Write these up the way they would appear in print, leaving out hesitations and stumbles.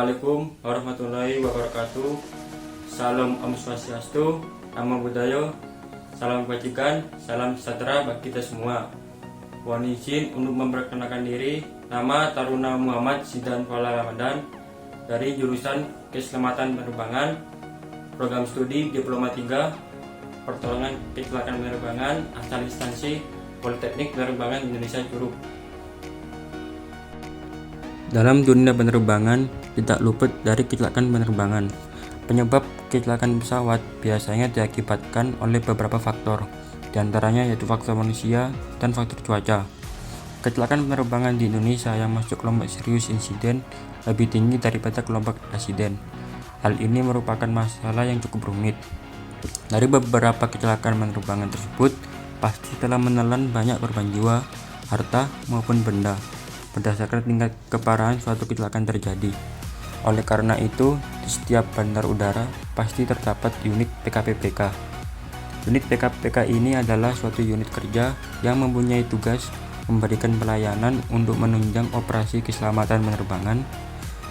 Assalamualaikum warahmatullahi wabarakatuh. Salam Om Swastiastu, Namo Buddhaya, salam kebajikan, salam sejahtera bagi kita semua. Mohon izin untuk memperkenalkan diri. Nama Taruna Muhammad Zidan Fala Ramadan dari jurusan Keselamatan Penerbangan, Program Studi Diploma 3, Pertolongan Kecelakaan Penerbangan, asal instansi Politeknik Penerbangan Indonesia Curug. Dalam dunia penerbangan, tidak luput dari kecelakaan penerbangan. Penyebab kecelakaan pesawat biasanya diakibatkan oleh beberapa faktor, diantaranya yaitu faktor manusia dan faktor cuaca. Kecelakaan penerbangan di Indonesia yang masuk kelompok serius insiden lebih tinggi daripada kelompok asiden. Hal ini merupakan masalah yang cukup rumit. Dari beberapa kecelakaan penerbangan tersebut, pasti telah menelan banyak korban jiwa, harta, maupun benda, berdasarkan tingkat keparahan suatu kecelakaan terjadi. Oleh karena itu, di setiap bandar udara pasti terdapat unit PKPPK. Unit PKPPK ini adalah suatu unit kerja yang mempunyai tugas memberikan pelayanan untuk menunjang operasi keselamatan penerbangan.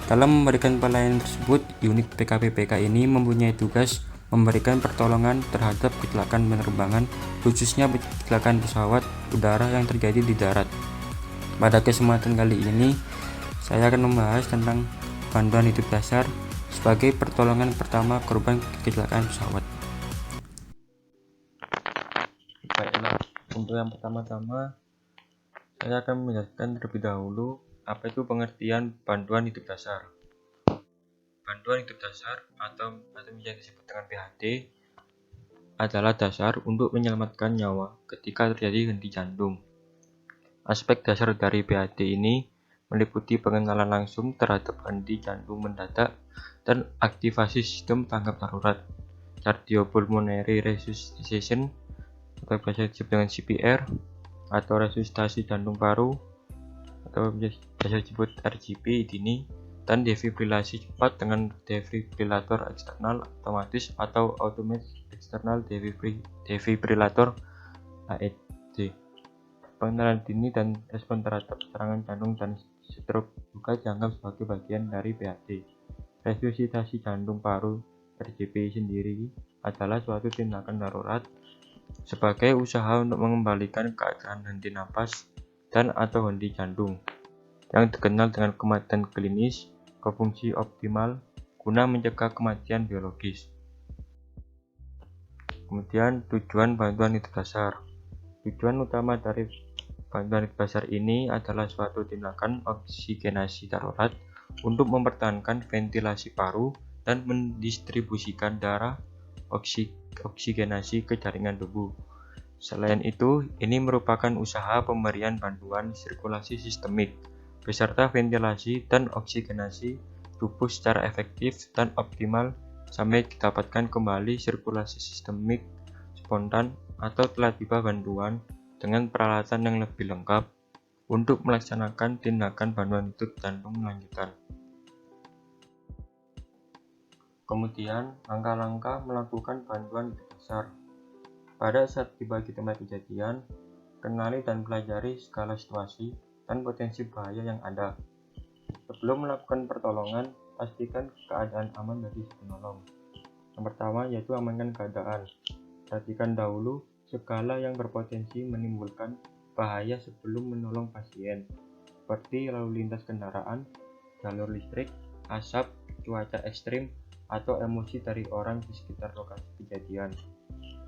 Dalam memberikan pelayanan tersebut, unit PKPPK ini mempunyai tugas memberikan pertolongan terhadap kecelakaan penerbangan, khususnya kecelakaan pesawat udara yang terjadi di darat. Pada kesempatan kali ini, saya akan membahas tentang bantuan hidup dasar sebagai pertolongan pertama korban kecelakaan pesawat. Baiklah, untuk yang pertama-tama, saya akan menjelaskan terlebih dahulu apa itu pengertian bantuan hidup dasar. Bantuan hidup dasar atau yang disebut dengan PHD adalah dasar untuk menyelamatkan nyawa ketika terjadi henti jantung. Aspek dasar dari PHD ini meliputi pengenalan langsung terhadap henti jantung mendadak dan aktivasi sistem tanggap darurat, cardiopulmonary resuscitation atau biasa disebut dengan CPR, atau resusitasi jantung paru atau biasa disebut RGP dini, dan defibrilasi cepat dengan defibrilator eksternal otomatis atau automatic external defibrillator AED. Pengenalan dini dan respon terhadap serangan jantung dan stroke juga dianggap sebagai bagian dari PHD. Resusitasi jantung paru (RJP) sendiri adalah suatu tindakan darurat sebagai usaha untuk mengembalikan keadaan henti napas dan atau henti jantung, yang dikenal dengan kematian klinis ke fungsi optimal guna mencegah kematian biologis. Kemudian tujuan bantuan hidup dasar. Tujuan utama dari bantuan hidup dasar ini adalah suatu tindakan oksigenasi darurat untuk mempertahankan ventilasi paru dan mendistribusikan darah oksigenasi ke jaringan tubuh. Selain itu, ini merupakan usaha pemberian bantuan sirkulasi sistemik beserta ventilasi dan oksigenasi tubuh secara efektif dan optimal sampai didapatkan kembali sirkulasi sistemik spontan atau telah tiba bantuan dengan peralatan yang lebih lengkap untuk melaksanakan tindakan bantuan hidup jantung lanjutan. Kemudian, langkah-langkah melakukan bantuan hidup dasar. Pada saat tiba di tempat kejadian, kenali dan pelajari segala situasi dan potensi bahaya yang ada. Sebelum melakukan pertolongan, pastikan keadaan aman bagi si penolong. Yang pertama yaitu amankan keadaan. Perhatikan dahulu segala yang berpotensi menimbulkan bahaya sebelum menolong pasien, seperti lalu lintas kendaraan, jalur listrik, asap, cuaca ekstrim, atau emosi dari orang di sekitar lokasi kejadian.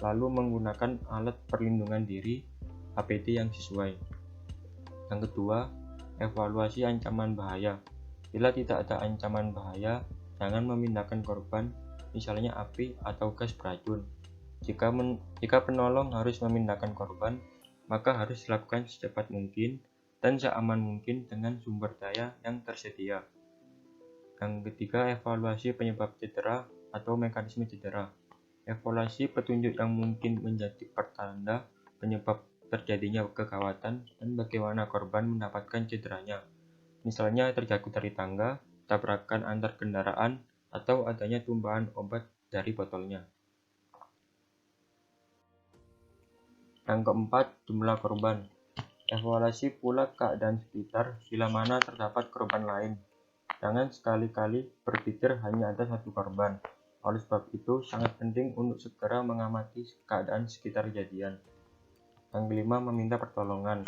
Lalu menggunakan alat perlindungan diri APD yang sesuai. Yang kedua, evaluasi ancaman bahaya. Bila tidak ada ancaman bahaya, jangan memindahkan korban, misalnya api atau gas beracun. Jika penolong harus memindahkan korban, maka harus dilakukan secepat mungkin dan seaman mungkin dengan sumber daya yang tersedia. Yang ketiga, evaluasi penyebab cedera atau mekanisme cedera. Evaluasi petunjuk yang mungkin menjadi pertanda penyebab terjadinya kegawatan dan bagaimana korban mendapatkan cederanya. Misalnya terjatuh dari tangga, tabrakan antar kendaraan, atau adanya tumpahan obat dari botolnya. Yang keempat, jumlah korban. Evaluasi pula keadaan sekitar bila mana terdapat korban lain. Jangan sekali-kali berpikir hanya ada satu korban. Oleh sebab itu, sangat penting untuk segera mengamati keadaan sekitar kejadian. Yang kelima, meminta pertolongan.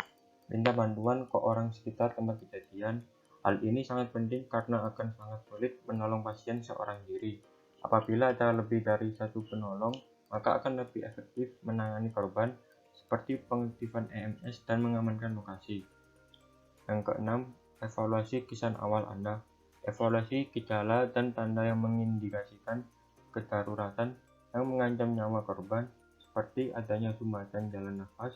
Minta bantuan ke orang sekitar tempat kejadian. Hal ini sangat penting karena akan sangat sulit menolong pasien seorang diri. Apabila ada lebih dari satu penolong, maka akan lebih efektif menangani korban, seperti pengaktifan EMS dan mengamankan lokasi. Yang keenam, evaluasi kesan awal Anda. Evaluasi gejala dan tanda yang mengindikasikan kedaruratan yang mengancam nyawa korban, seperti adanya sumbatan jalan nafas,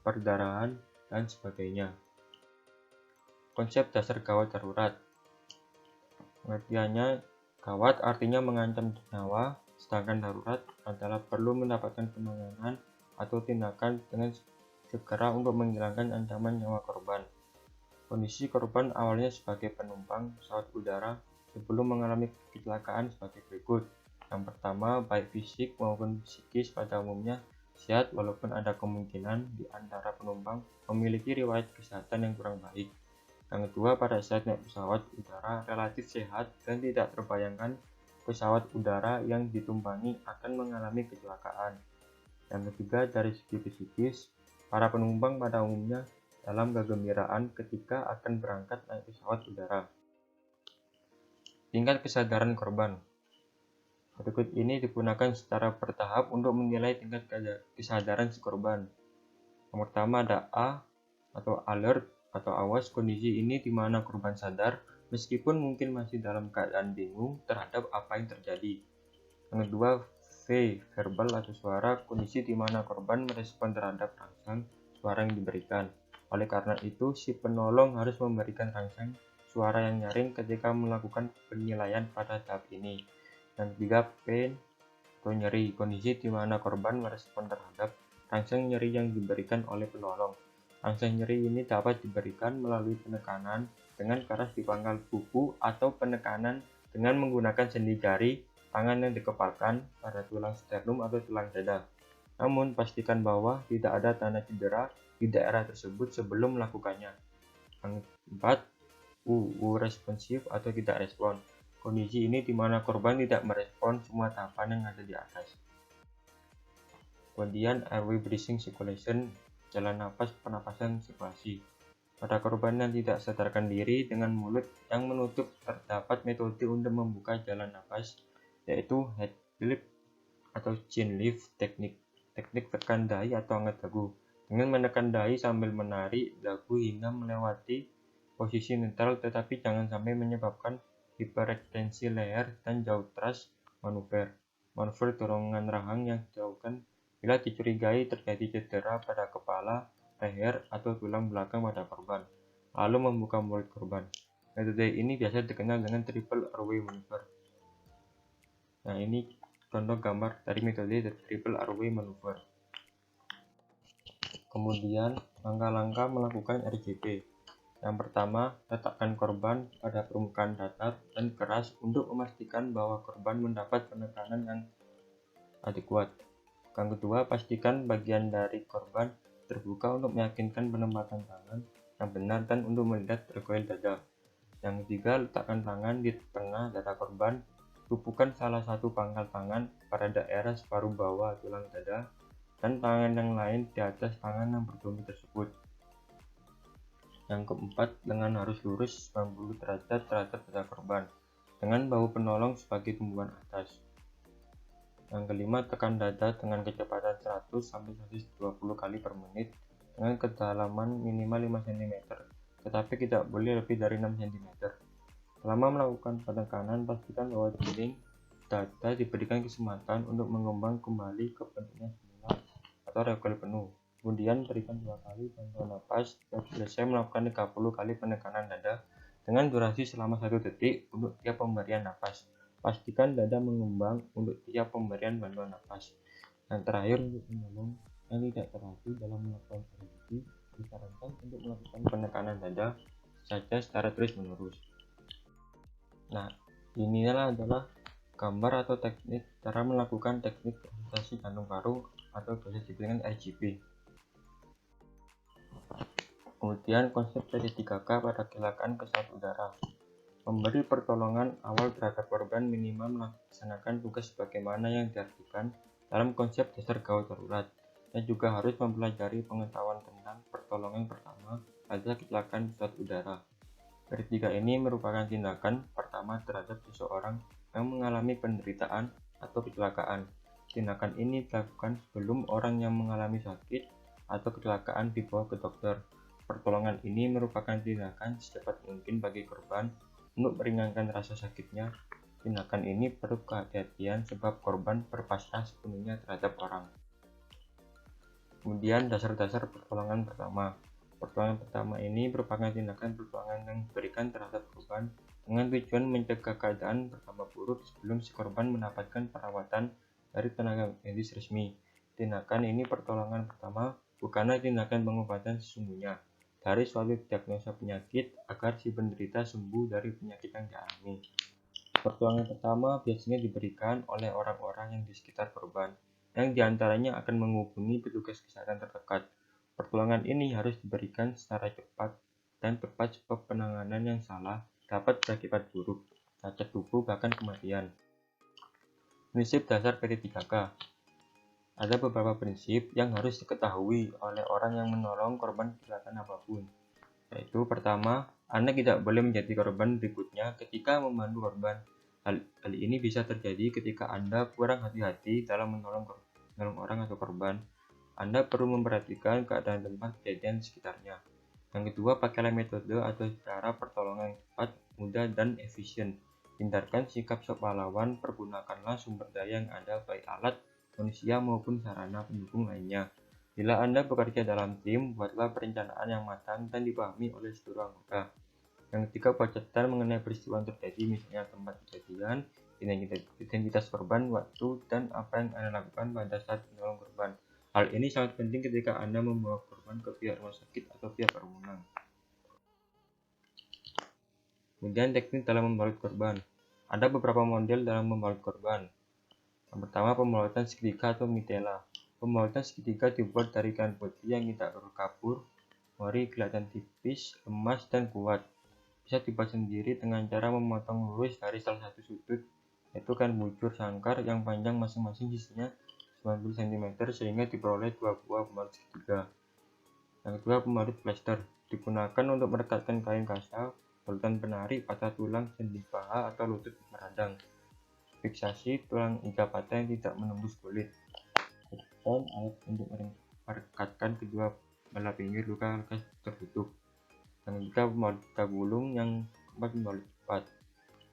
perdarahan, dan sebagainya. Konsep dasar gawat darurat. Pengertiannya, gawat artinya mengancam nyawa, sedangkan darurat adalah perlu mendapatkan penanganan atau tindakan dengan segera untuk menghilangkan ancaman nyawa korban. Kondisi korban awalnya sebagai penumpang pesawat udara sebelum mengalami kecelakaan sebagai berikut. Yang pertama, baik fisik maupun psikis pada umumnya sehat walaupun ada kemungkinan di antara penumpang memiliki riwayat kesehatan yang kurang baik. Yang kedua, pada saat naik pesawat udara relatif sehat dan tidak terbayangkan pesawat udara yang ditumpangi akan mengalami kecelakaan. Yang ketiga, dari segi psikis, para penumpang pada umumnya dalam kegembiraan ketika akan berangkat naik pesawat udara. Tingkat kesadaran korban. Berikut ini digunakan secara bertahap untuk menilai tingkat kesadaran si korban. Yang pertama ada A atau alert atau awas. Kondisi ini di mana korban sadar meskipun mungkin masih dalam keadaan bingung terhadap apa yang terjadi. Yang kedua, V, verbal atau suara. Kondisi di mana korban merespon terhadap rangsang suara yang diberikan. Oleh karena itu, si penolong harus memberikan rangsang suara yang nyaring ketika melakukan penilaian pada tahap ini. Yang ketiga, pain atau nyeri. Kondisi di mana korban merespon terhadap rangsang nyeri yang diberikan oleh penolong. Rangsang nyeri ini dapat diberikan melalui penekanan dengan keras di pangkal kuku atau penekanan dengan menggunakan sendi jari tangan yang dikepalkan pada tulang sternum atau tulang dada. Namun, pastikan bahwa tidak ada tanda cedera di daerah tersebut sebelum melakukannya. Yang keempat, U responsif atau tidak respon. Kondisi ini di mana korban tidak merespon semua tahapan yang ada di atas. Kemudian airway breathing circulation, jalan nafas pernapasan sirkulasi. Pada korban yang tidak sadarkan diri dengan mulut yang menutup, terdapat metode untuk membuka jalan nafas, yaitu head flip atau chin lift teknik tekan dahi atau angkat dagu. Dengan menekan dahi sambil menarik dagu hingga melewati posisi netral, tetapi jangan sampai menyebabkan hiperekstensi leher dan jaw thrust manuver. Manuver dorongan rahang yang dilakukan bila dicurigai terjadi cedera pada kepala, leher, atau tulang belakang pada korban, lalu membuka mulut korban. Metode ini biasa dikenal dengan triple airway maneuver. Nah, ini contoh gambar dari metode triple airway maneuver. Kemudian, langkah-langkah melakukan RJP. Yang pertama, letakkan korban pada permukaan datar dan keras untuk memastikan bahwa korban mendapat penekanan yang adekuat. Yang kedua, pastikan bagian dari korban terbuka untuk meyakinkan penempatan tangan yang benar dan untuk melihat recoil dada. Yang ketiga, letakkan tangan di tengah dada korban. Tumpukan salah satu pangkal tangan pada daerah separuh bawah tulang dada dan tangan yang lain di atas tangan yang berduri tersebut. Yang keempat, lengan harus lurus 90 derajat terhadap dada korban dengan bahu penolong sebagai tumpuan atas. Yang kelima, tekan dada dengan kecepatan 100-120 kali per menit dengan kedalaman minimal 5 cm, tetapi tidak boleh lebih dari 6 cm. Selama melakukan penekanan, pastikan bahwa dinding dada diberikan kesempatan untuk mengembang kembali ke bentuknya semula atau recoil penuh. Kemudian berikan 2 kali bantuan napas dan selesai melakukan 30 kali penekanan dada dengan durasi selama 1 detik untuk tiap pemberian napas. Pastikan dada mengembang untuk tiap pemberian bantuan napas. Yang terakhir, untuk penolong yang tidak terlatih dalam melakukan RJP, disarankan untuk melakukan penekanan dada saja secara terus-menerus. Nah, inilah adalah gambar atau teknik cara melakukan teknik resusitasi jantung paru atau biasa disebut dengan RJP. Kemudian konsep dari 3K pada kecelakaan pesawat udara. Memberi pertolongan awal terhadap korban minimal melaksanakan tugas sebagaimana yang diartikan dalam konsep dasar gawat darurat, dan juga harus mempelajari pengetahuan tentang pertolongan pertama pada kecelakaan pesawat udara. Ketiga ini merupakan tindakan pertama terhadap seseorang yang mengalami penderitaan atau kecelakaan. Tindakan ini dilakukan sebelum orang yang mengalami sakit atau kecelakaan dibawa ke dokter. Pertolongan ini merupakan tindakan secepat mungkin bagi korban untuk meringankan rasa sakitnya. Tindakan ini perlu kehati-hatian sebab korban berpasrah sepenuhnya terhadap orang. Kemudian dasar-dasar pertolongan pertama. Pertolongan pertama ini merupakan tindakan pertolongan yang diberikan terhadap korban dengan tujuan mencegah keadaan bertambah buruk sebelum si korban mendapatkan perawatan dari tenaga medis resmi. Tindakan ini pertolongan pertama bukanlah tindakan pengobatan sesungguhnya dari suatu diagnosa penyakit agar si penderita sembuh dari penyakit yang dialami. Pertolongan pertama biasanya diberikan oleh orang-orang yang di sekitar korban, yang diantaranya akan menghubungi petugas kesehatan terdekat. Pertolongan ini harus diberikan secara cepat dan tepat sebab penanganan yang salah dapat berakibat buruk, cacat tubuh bahkan kematian. Prinsip dasar PT3K. Ada beberapa prinsip yang harus diketahui oleh orang yang menolong korban kecelakaan apapun. Yaitu pertama, Anda tidak boleh menjadi korban berikutnya ketika membantu korban. Hal ini bisa terjadi ketika Anda kurang hati-hati dalam menolong orang atau korban. Anda perlu memperhatikan keadaan tempat kejadian sekitarnya. Yang kedua, pakailah metode atau cara pertolongan yang cepat, mudah, dan efisien. Hindarkan sikap sok pahlawan, pergunakanlah sumber daya yang ada, baik alat, manusia maupun sarana pendukung lainnya. Bila Anda bekerja dalam tim, buatlah perencanaan yang matang dan dipahami oleh seluruh anggota. Yang ketiga, buat catatan mengenai peristiwa yang terjadi, misalnya tempat kejadian, identitas korban, waktu, dan apa yang Anda lakukan pada saat menolong korban. Hal ini sangat penting ketika Anda membawa korban ke pihak rumah sakit atau pihak berwenang. Kemudian teknik dalam membalut korban. Ada beberapa model dalam membalut korban. Yang pertama, pembalutan segitiga atau mitela. Pembalutan segitiga dibuat dari kain putih yang tidak berkabur, mori kelihatan tipis, lemas, dan kuat. Bisa dibuat sendiri dengan cara memotong lurus dari salah satu sudut, yaitu kain bujur sangkar yang panjang masing-masing sisinya 90 cm sehingga diperoleh dua buah pembalut segitiga. Yang kedua, pembalut plester. Digunakan untuk merekatkan kain kasa, balutan penari, patah tulang, sendi paha, atau lutut meradang. Fiksasi tulang iga patah yang tidak menembus kulit. Dan alat untuk merekatkan kedua belah pinggir luka tertutup. Yang ketiga, pembalut gulung. Yang keempat, pembalut cepat.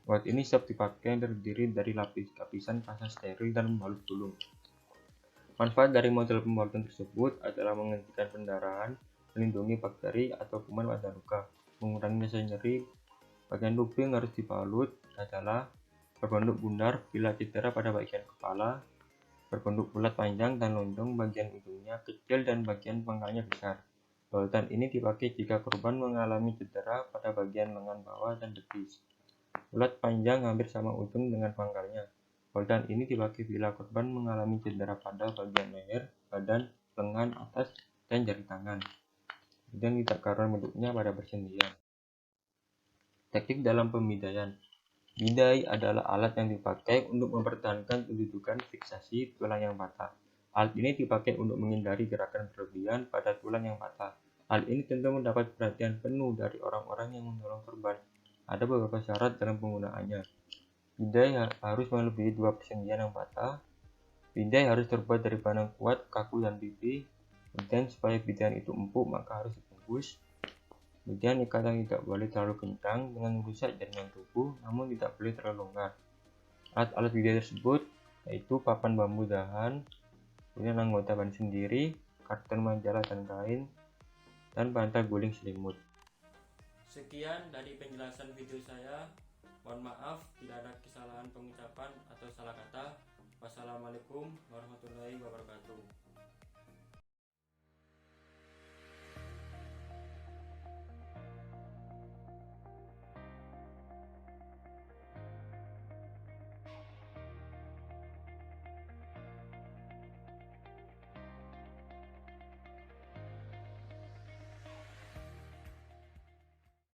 Pembalut ini siap dipakai, terdiri dari lapisan kasa steril dan pembalut gulung. Manfaat dari model pembalutan tersebut adalah menghentikan pendarahan, melindungi bakteri atau kuman pada luka, mengurangi rasa nyeri. Bagian tubuh yang harus dibalut adalah berbentuk bundar bila cedera pada bagian kepala, berbentuk bulat panjang dan lonjong, bagian ujungnya kecil dan bagian pangkalnya besar. Balutan ini dipakai jika korban mengalami cedera pada bagian lengan bawah dan betis. Bulat panjang hampir sama ujung dengan pangkalnya. Balutan ini dipakai bila korban mengalami cedera pada bagian leher, badan, lengan atas, dan jari tangan. Kemudian tidak karuan bentuknya pada persendian. Teknik dalam pemindaian. Bidai adalah alat yang dipakai untuk mempertahankan kedudukan fiksasi tulang yang patah. Alat ini dipakai untuk menghindari gerakan berlebihan pada tulang yang patah. Hal ini tentu mendapat perhatian penuh dari orang-orang yang menolong korban. Ada beberapa syarat dalam penggunaannya. Bidai harus melebihi 2 persendian yang patah. Bidai harus terbuat dari bahan yang kuat, kaku, dan pipih. Kemudian supaya bidai itu empuk maka harus dibungkus. Kemudian ikatan tidak boleh terlalu kencang dengan merusak jaringan tubuh, namun tidak boleh terlalu longgar. Alat-alat bidai tersebut yaitu papan bambu dahan, kemudian anggota ban sendiri, karton majalah dan kain, dan bantal guling selimut. Sekian dari penjelasan video saya. Mohon maaf bila ada kesalahan pengucapan atau salah kata. Wassalamualaikum warahmatullahi wabarakatuh.